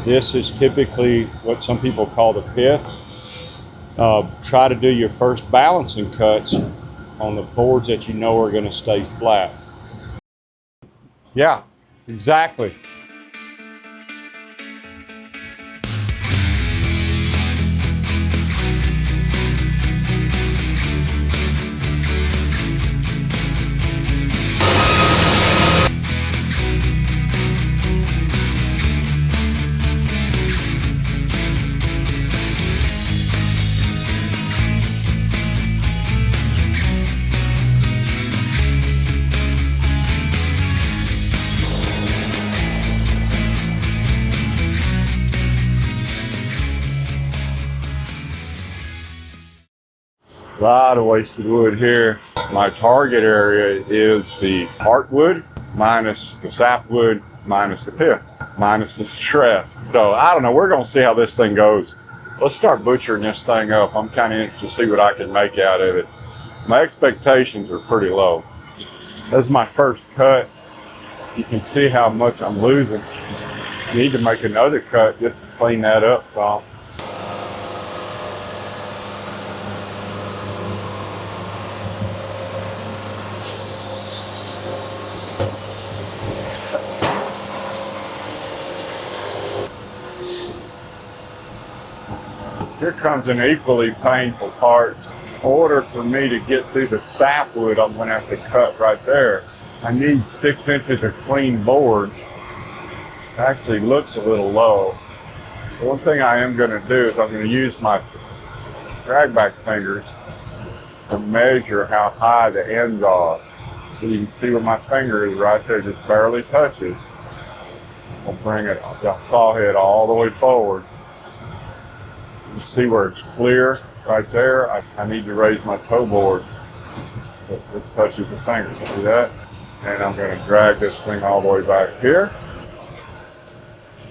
This is typically what some people call the pith. Try to do your first balancing cuts on the boards that you know are going to stay flat. Yeah, exactly. A lot of wasted wood here. My target area is the hardwood minus the sapwood minus the pith minus the stress. So I don't know, we're gonna see how this thing goes. Let's start butchering this thing up. I'm kind of interested to see what I can make out of it. My expectations are pretty low. This is my first cut. You can see how much I'm losing. Need to make another cut just to clean that up some. Here comes an equally painful part. In order for me to get through the sapwood, I'm going to have to cut right there. I need 6 inches of clean board. It actually looks a little low. One thing I am going to do is I'm going to use my drag back fingers to measure how high the ends are. So you can see where my finger is right there, just barely touches. I'll bring it, the saw head all the way forward. You see where it's clear right there. I need to raise my toe board. This touches the finger. See that? And I'm going to drag this thing all the way back here.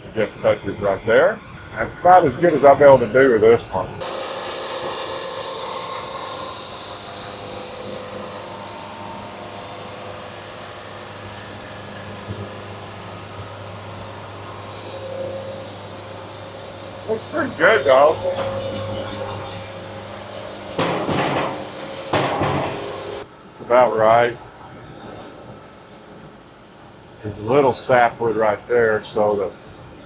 It just touches right there. That's about as good as I'll be able to do with this one. Looks pretty good, though. It's about right. There's a little sapwood right there, so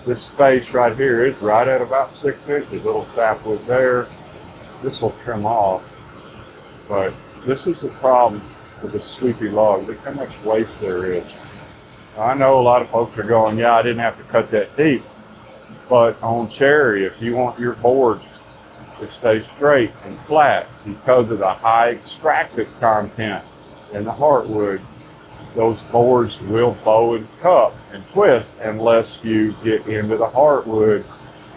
this space right here is right at about 6 inches. Little sapwood there. This will trim off. But this is the problem with the sweepy log. Look how much waste there is. I know a lot of folks are going, yeah, I didn't have to cut that deep. But on cherry, if you want your boards to stay straight and flat because of the high extractive content in the hardwood, those boards will bow and cup and twist unless you get into the hardwood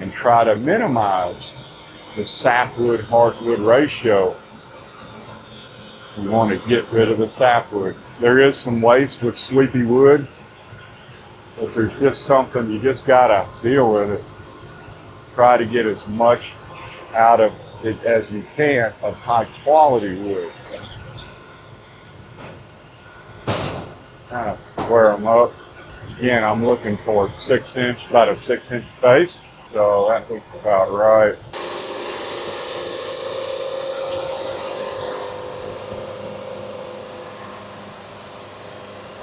and try to minimize the sapwood hardwood ratio. You want to get rid of the sapwood. There is some waste with sweepy wood, but there's just something, you just gotta deal with it. Try to get as much out of it as you can of high quality wood. Kind of square them up. Again, I'm looking for about a 6 inch face. So that looks about right.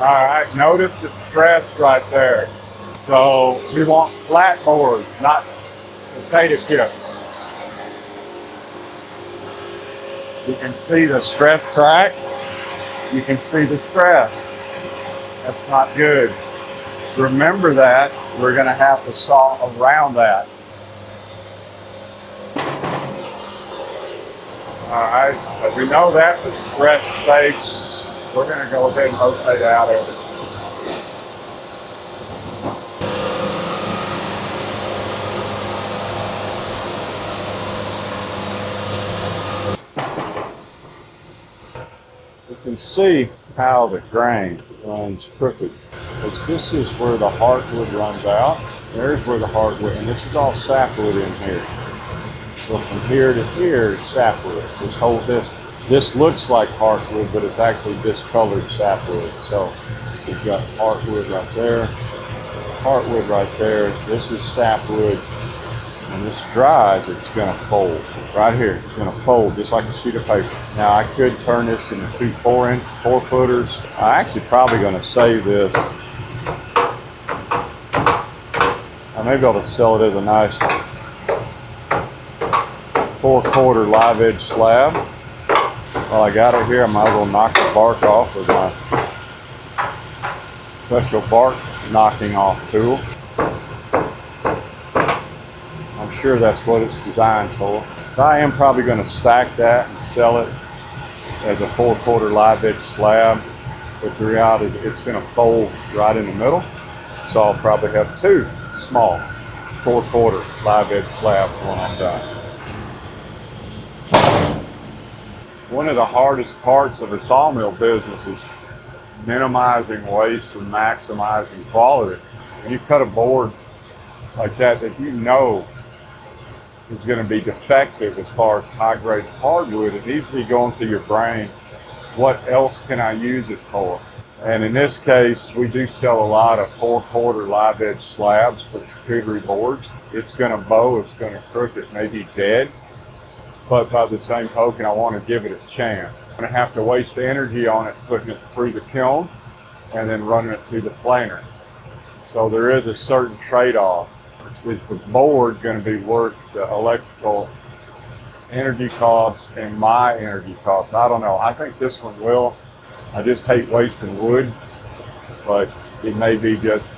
All right, notice the stress right there. So we want flat boards, not potato chips. You can see the stress track. You can see the stress. That's not good. Remember that. We're going to have to saw around that. All right, but we know that's a stress face. We're going to go ahead and rotate out of it. You can see how the grain runs crooked. Because this is where the hardwood runs out. There's where the hardwood, and this is all sapwood in here. So from here to here, sapwood. This looks like hardwood, but it's actually discolored sapwood. So we've got hardwood right there. Hardwood right there. This is sapwood. When this dries, it's gonna fold. Right here, it's gonna fold just like a sheet of paper. Now I could turn this into two 4-footers. I'm actually probably gonna save this. I may be able to sell it as a nice 4-quarter live edge slab. While I got it here, I might as well knock the bark off with my special bark knocking off tool. I'm sure that's what it's designed for. So I am probably going to stack that and sell it as a 4-quarter live edge slab. But the reality is it's going to fold right in the middle. So I'll probably have two small 4-quarter live edge slabs when I'm done. One of the hardest parts of the sawmill business is minimizing waste and maximizing quality. When you cut a board like that you know is going to be defective as far as high-grade hardwood, it needs to be going through your brain, what else can I use it for? And in this case, we do sell a lot of 4-quarter live edge slabs for charcuterie boards. It's going to bow, it's going to crook, it may be dead. But by the same token, I want to give it a chance. I'm going to have to waste energy on it, putting it through the kiln and then running it through the planer. So there is a certain trade-off. Is the board going to be worth the electrical energy costs and my energy costs? I don't know. I think this one will. I just hate wasting wood, but it may be just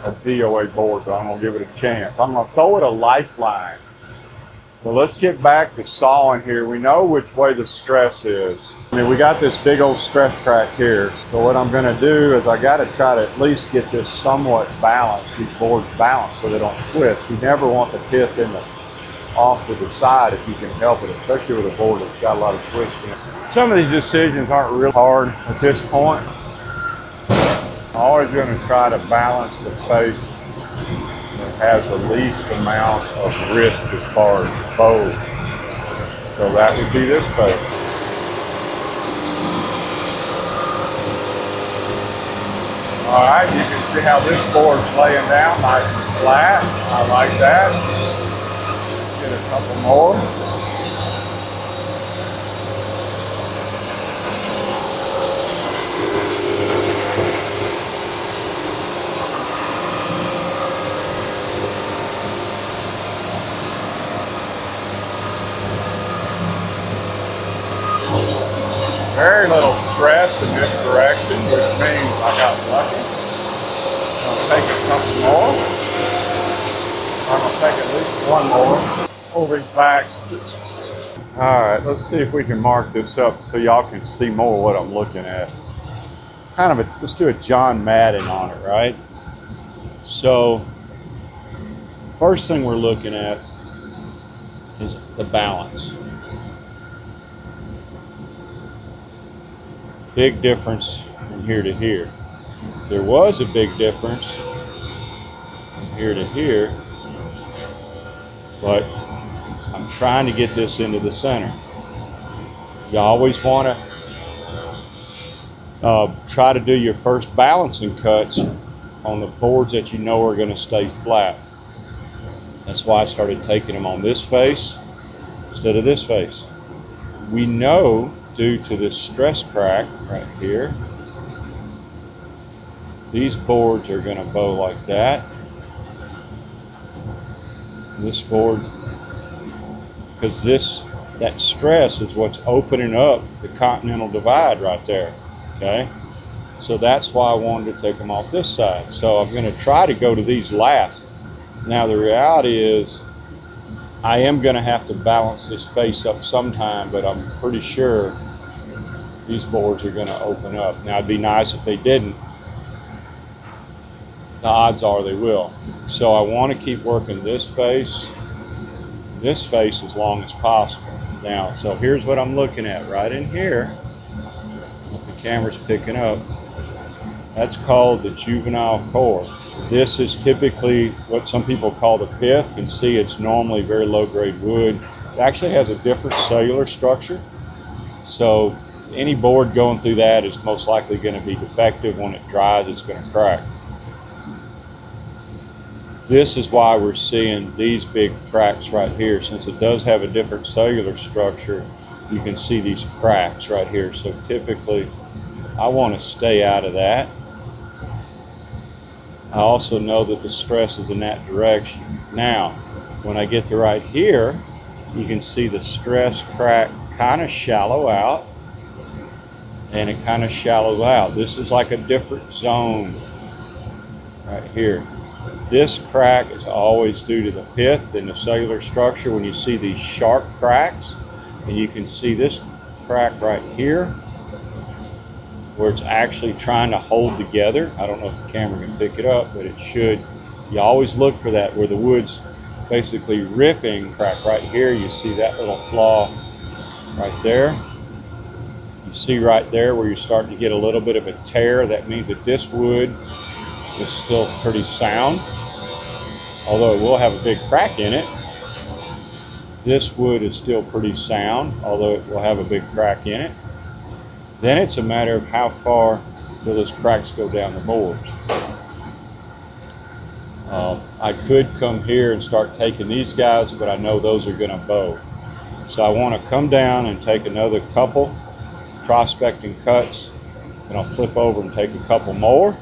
a DOA board, but I'm going to give it a chance. I'm going to throw it a lifeline. Well, let's get back to sawing here. We know which way the stress is. I mean, we got this big old stress crack here. So what I'm gonna do is I gotta try to at least get this somewhat balanced, these boards balanced so they don't twist. You never want the pith off to the side if you can help it, especially with a board that's got a lot of twist in it. Some of these decisions aren't real hard at this point. I'm always gonna try to balance the face that has the least amount of risk as far as bow. So that would be this face. All right, you can see how this board's laying down nice and flat. I like that. Get a couple more. Very little stress in this direction, which means I got lucky. I'm going to take a couple more. I'm going to take at least one more. Over these backs. All right, let's see if we can mark this up so y'all can see more what I'm looking at. Let's do a John Madden on it, right? So, first thing we're looking at is the balance. Big difference from here to here. There was a big difference from here to here, but I'm trying to get this into the center. You always want to try to do your first balancing cuts on the boards that you know are going to stay flat. That's why I started taking them on this face instead of this face. We know due to this stress crack right here, these boards are going to bow like that. This board, because that stress is what's opening up the continental divide right there, okay? So that's why I wanted to take them off this side. So I'm going to try to go to these last. Now the reality is I am going to have to balance this face up sometime, but I'm pretty sure these boards are going to open up. Now it'd be nice if they didn't. The odds are they will. So I want to keep working this face as long as possible. Now, so here's what I'm looking at right in here. If the camera's picking up, that's called the juvenile core. This is typically what some people call the pith. You can see it's normally very low grade wood. It actually has a different cellular structure. So any board going through that is most likely going to be defective. When it dries, it's going to crack. This is why we're seeing these big cracks right here. Since it does have a different cellular structure, you can see these cracks right here. So typically, I want to stay out of that. I also know that the stress is in that direction. Now, when I get to right here, you can see the stress crack kind of shallow out, and it kind of shallows out. This is like a different zone right here. This crack is always due to the pith and the cellular structure. When you see these sharp cracks, and you can see this crack right here, where it's actually trying to hold together. I don't know if the camera can pick it up, but it should. You always look for that, where the wood's basically ripping. Crack right here, you see that little flaw right there. You see right there where you're starting to get a little bit of a tear. That means that this wood is still pretty sound, although it will have a big crack in it. This wood is still pretty sound, although it will have a big crack in it. Then it's a matter of how far will those cracks go down the boards. I could come here and start taking these guys, but I know those are going to bow. So I want to come down and take another couple prospecting cuts, and I'll flip over and take a couple more.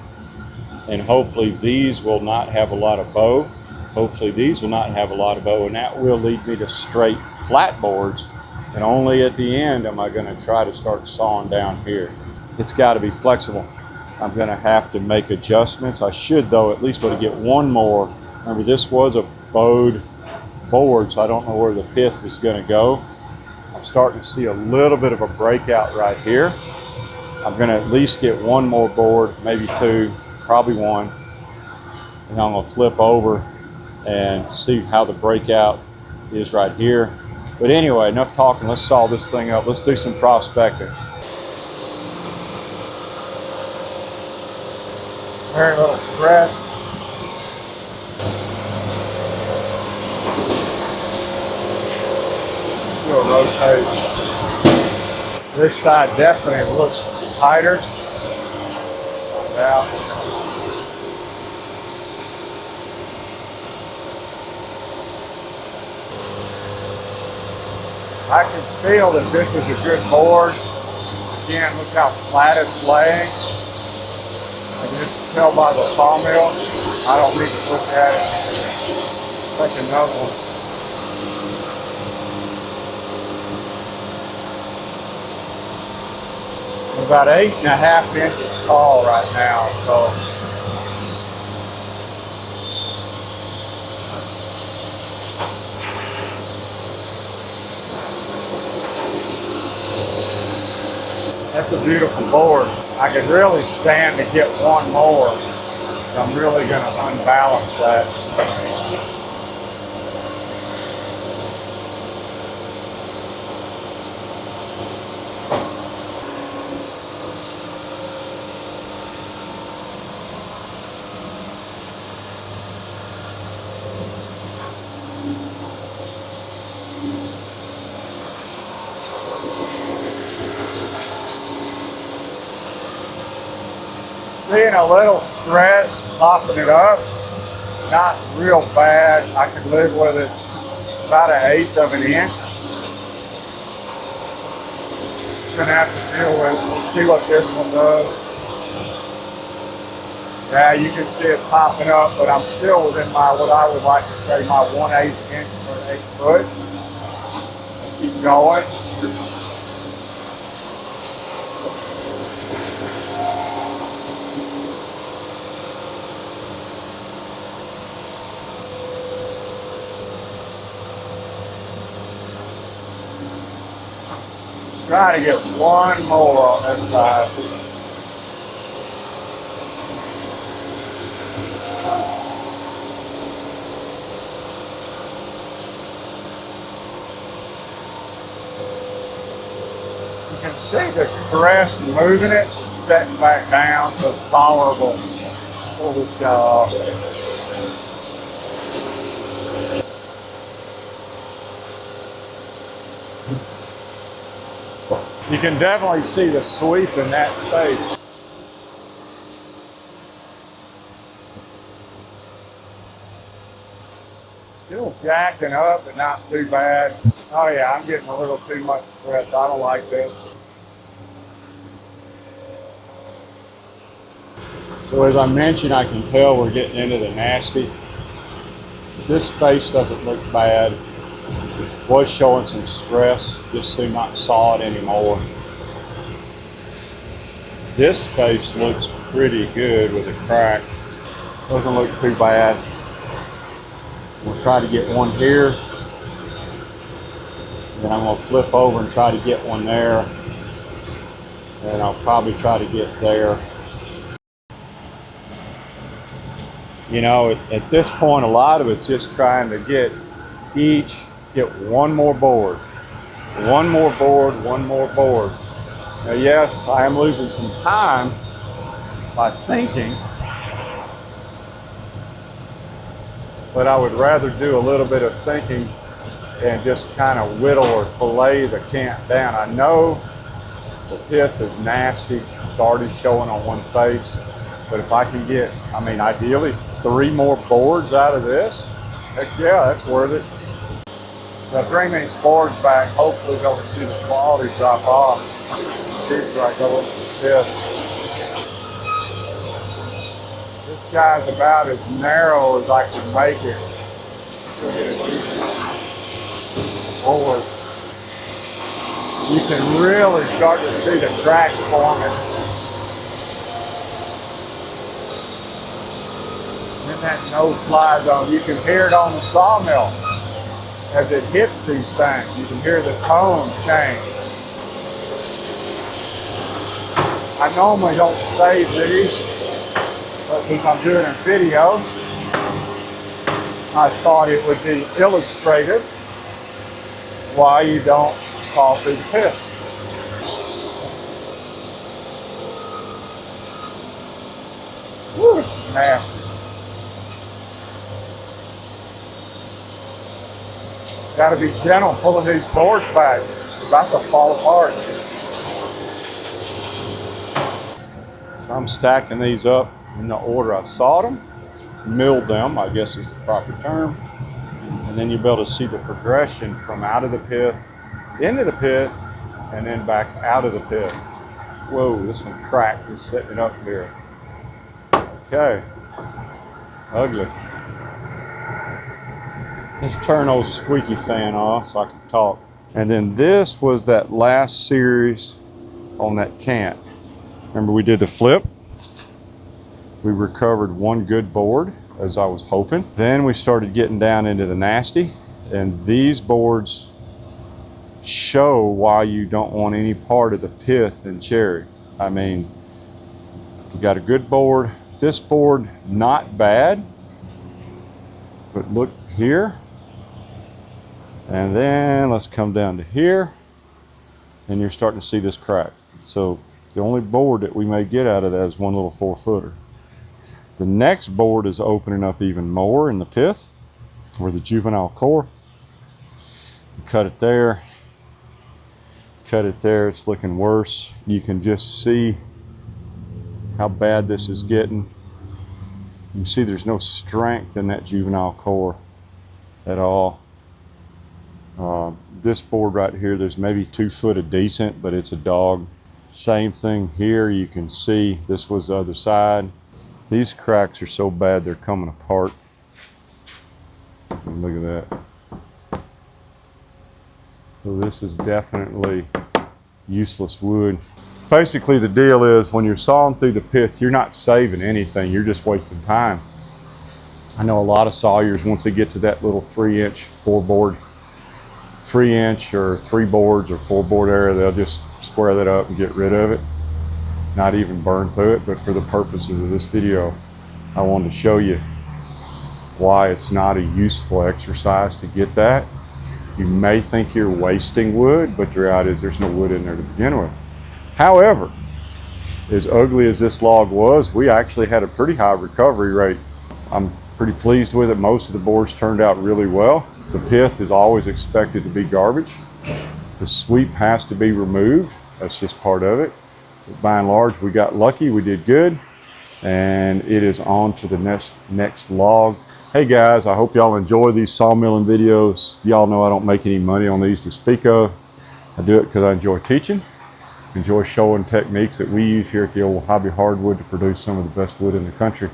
And hopefully these will not have a lot of bow. Hopefully these will not have a lot of bow, and that will lead me to straight flat boards. And only at the end am I going to try to start sawing down here. It's got to be flexible. I'm going to have to make adjustments. I should, though, at least be able to get one more. Remember, this was a bowed board, so I don't know where the pith is going to go. I'm starting to see a little bit of a breakout right here. I'm going to at least get one more board, maybe two, probably one. And I'm going to flip over and see how the breakout is right here. But anyway, enough talking. Let's saw this thing up. Let's do some prospecting. Very little stress. We'll rotate. This side definitely looks tighter. Out. I can feel that this is a good board. Again, look how flat it's laying. I can just tell by the sawmill. I don't need to look at it. Take another one. I'm about 8.5 inches tall right now, so. That's a beautiful board. I could really stand to get one more. I'm really going to unbalance that. Seeing a little stress, popping it up, not real bad. I can live with it about 1/8 of an inch. Gonna have to deal with it. We'll see what this one does. Yeah, you can see it popping up, but I'm still within my, what I would like to say, my 1/8 inch or 1/8 foot. Keep going. Try to get one more on this side. You can see the stress moving it, setting back down so it's tolerable. Pull this guy off. You can definitely see the sweep in that space. Still jacking up, but not too bad. Oh yeah, I'm getting a little too much stress. I don't like this. So as I mentioned, I can tell we're getting into the nasty. This face doesn't look bad. Was showing some stress, just to not saw it anymore. This face looks pretty good with a crack. Doesn't look too bad. We'll try to get one here. Then I'm going to flip over and try to get one there. And I'll probably try to get there. You know, at this point, a lot of it's just trying to get one more board. One more board, one more board. Now, yes, I am losing some time by thinking, but I would rather do a little bit of thinking and just kind of whittle or fillet the cant down. I know the pith is nasty. It's already showing on one face. But if I can get, I mean, ideally 3 more boards out of this, heck yeah, that's worth it. So I bring these boards back, hopefully they'll see the quality drop off. After I go into the pith. This guy's about as narrow as I can make it. Forward. You can really start to see the crack forming. In that no-fly zone, you can hear it on the sawmill as it hits these things. You can hear the tone change. I normally don't save these, but since I'm doing a video, I thought it would be illustrative why you don't saw through the pith. Woo, it's nasty. Got to be gentle pulling these boards back. It's about to fall apart. So I'm stacking these up in the order I sawed them, milled them, I guess is the proper term. And then you'll be able to see the progression from out of the pith, into the pith, and then back out of the pith. Whoa, this one cracked, just setting it up here. Okay, ugly. Let's turn old squeaky fan off so I can talk. And then this was that last series on that cant. Remember we did the flip? We recovered one good board, as I was hoping. Then we started getting down into the nasty, and these boards show why you don't want any part of the pith in cherry. I mean, you got a good board. This board, not bad, but look here. And then let's come down to here, and you're starting to see this crack. So the only board that we may get out of that is one little 4-footer. The next board is opening up even more in the pith, or the juvenile core. Cut it there, it's looking worse. You can just see how bad this is getting. You can see there's no strength in that juvenile core at all. This board right here, there's maybe 2 foot of decent, but it's a dog. Same thing here, you can see this was the other side. These cracks are so bad they're coming apart. Look at that. So this is definitely useless wood. Basically the deal is when you're sawing through the pith, you're not saving anything, you're just wasting time. I know a lot of sawyers, once they get to that little 3-inch 3-inch or 3 boards or 4 board area, they'll just square that up and get rid of it. Not even burn through it, but for the purposes of this video, I wanted to show you why it's not a useful exercise to get that. You may think you're wasting wood, but the reality is there's no wood in there to begin with. However, as ugly as this log was, we actually had a pretty high recovery rate. I'm pretty pleased with it. Most of the boards turned out really well. The pith is always expected to be garbage. The sweep has to be removed. That's just part of it. But by and large, we got lucky, we did good, and it is on to the next log. Hey guys, I hope y'all enjoy these sawmilling videos. Y'all know I don't make any money on these to speak of. I do it because I enjoy teaching, enjoy showing techniques that we use here at the old Hobby Hardwood to produce some of the best wood in the country.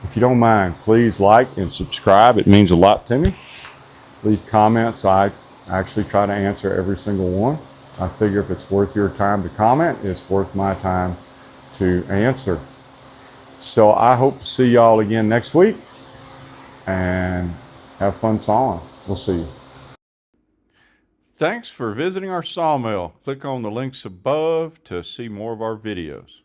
If you don't mind, please like and subscribe. It means a lot to me. Leave comments. I actually try to answer every single one. I figure if it's worth your time to comment, it's worth my time to answer. So I hope to see y'all again next week and have fun sawing. We'll see you. Thanks for visiting our sawmill. Click on the links above to see more of our videos.